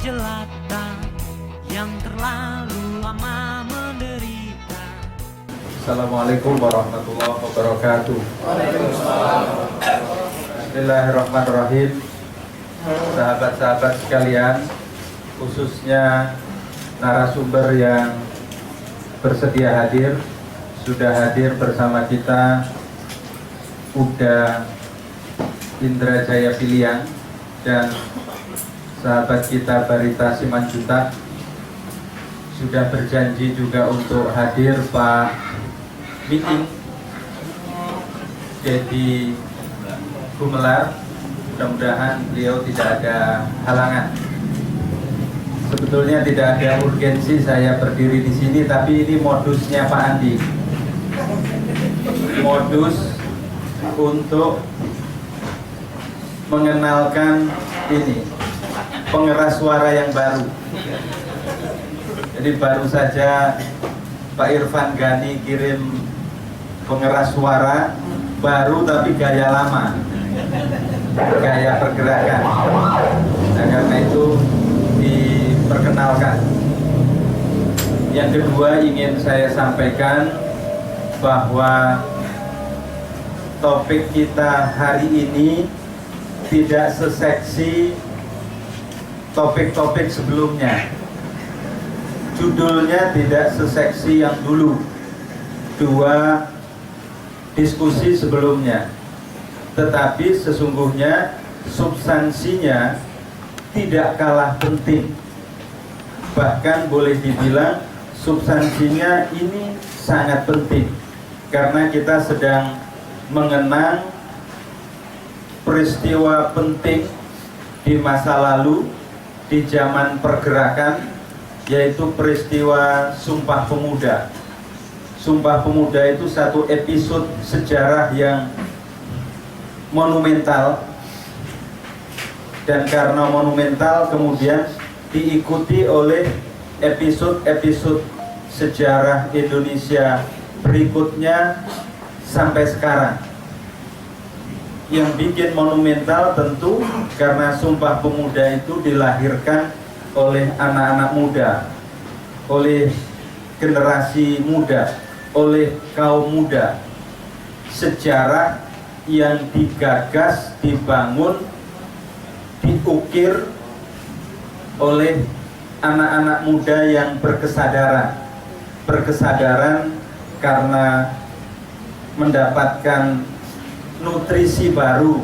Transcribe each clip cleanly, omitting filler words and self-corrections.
jelata yang terlalu lama menderita. Assalamualaikum warahmatullahi wabarakatuh. Bismillahirrahmanirrahim. Sahabat-sahabat sekalian, khususnya narasumber yang bersedia hadir, sudah hadir bersama kita Uda Indrajaya Piliang dan sahabat kita Barita Simanjuntak. Sudah berjanji juga untuk hadir Pak Meeting Dedi Gumelar. Mudah-mudahan beliau tidak ada halangan. Sebetulnya tidak ada urgensi saya berdiri di sini, tapi ini modusnya Pak Andi. Modus untuk mengenalkan ini pengeras suara yang baru. Jadi baru saja Pak Irfan Gani kirim pengeras suara baru tapi gaya lama, gaya pergerakan. Nah, karena itu diperkenalkan. Yang kedua, ingin saya sampaikan bahwa topik kita hari ini tidak seseksi topik-topik sebelumnya. Judulnya tidak seseksi yang dulu, dua diskusi sebelumnya. Tetapi sesungguhnya substansinya tidak kalah penting. Bahkan boleh dibilang substansinya ini sangat penting, karena kita sedang mengenang peristiwa penting di masa lalu, di zaman pergerakan, yaitu peristiwa Sumpah Pemuda. Sumpah Pemuda itu satu episode sejarah yang monumental, dan karena monumental kemudian diikuti oleh episode-episode sejarah Indonesia berikutnya sampai sekarang. Yang bikin monumental tentu karena Sumpah Pemuda itu dilahirkan oleh anak-anak muda, oleh generasi muda, oleh kaum muda. Sejarah yang digagas, dibangun, diukir oleh anak-anak muda yang berkesadaran karena mendapatkan nutrisi baru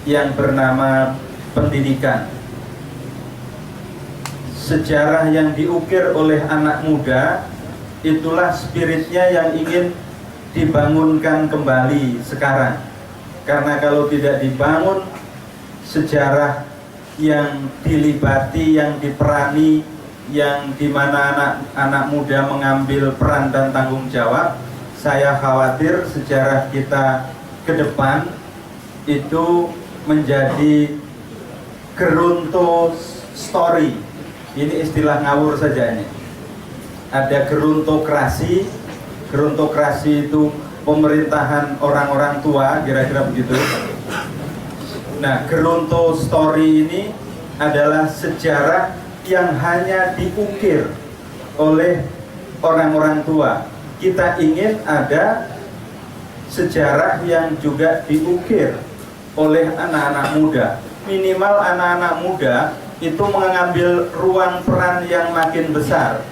yang bernama pendidikan. Sejarah yang diukir oleh anak muda, itulah spiritnya yang ingin dibangunkan kembali sekarang. Karena kalau tidak dibangun, sejarah yang dilibati, yang diperani, yang dimana anak-anak muda mengambil peran dan tanggung jawab, saya khawatir sejarah kita ke depan itu menjadi gerunto story. Ini istilah ngawur saja ini. Ada gerontokrasi. Gerontokrasi itu pemerintahan orang-orang tua, kira-kira begitu. Nah, geronto story ini adalah sejarah yang hanya diukir oleh orang-orang tua. Kita ingin ada sejarah yang juga diukir oleh anak-anak muda. Minimal anak-anak muda itu mengambil ruang peran yang makin besar.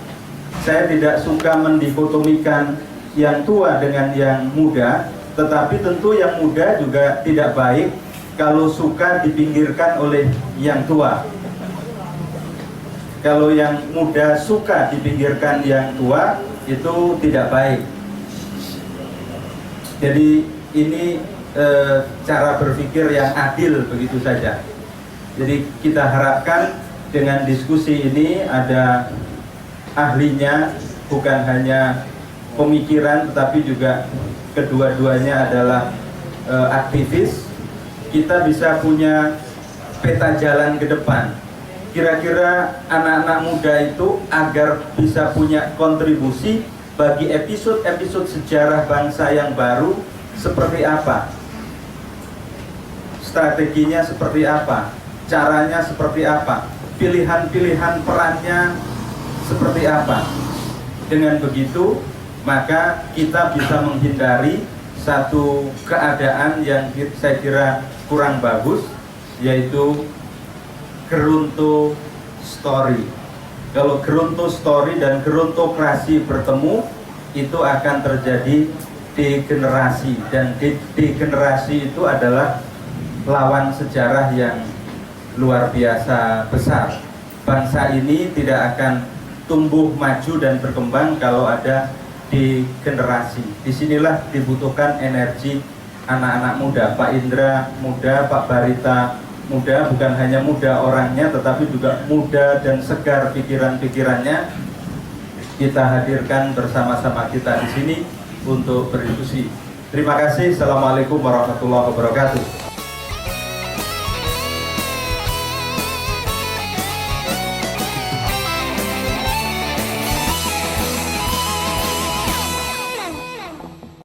Saya tidak suka mendikotomikan yang tua dengan yang muda, tetapi tentu yang muda juga tidak baik kalau suka dipinggirkan oleh yang tua. Kalau yang muda suka dipinggirkan yang tua, itu tidak baik. Jadi ini cara berpikir yang adil begitu saja. Jadi kita harapkan dengan diskusi ini ada ahlinya, bukan hanya pemikiran tetapi juga kedua-duanya adalah aktivis. Kita bisa punya peta jalan ke depan. Kira-kira anak-anak muda itu agar bisa punya kontribusi bagi episode-episode sejarah bangsa yang baru seperti apa? Strateginya seperti apa? Caranya seperti apa? pilihan-pilihan perannya seperti apa. Dengan begitu, maka kita bisa menghindari satu keadaan yang saya kira kurang bagus, yaitu geruntu story. Kalau geruntu story dan gerontokrasi bertemu, itu akan terjadi degenerasi, dan degenerasi itu adalah lawan sejarah yang luar biasa besar. Bangsa ini tidak akan tumbuh maju dan berkembang kalau ada degenerasi. Disinilah dibutuhkan energi anak-anak muda. Pak Indra muda, Pak Barita muda, bukan hanya muda orangnya tetapi juga muda dan segar pikiran-pikirannya. Kita hadirkan bersama-sama kita di sini untuk berdiskusi. Terima kasih. Assalamualaikum warahmatullahi wabarakatuh.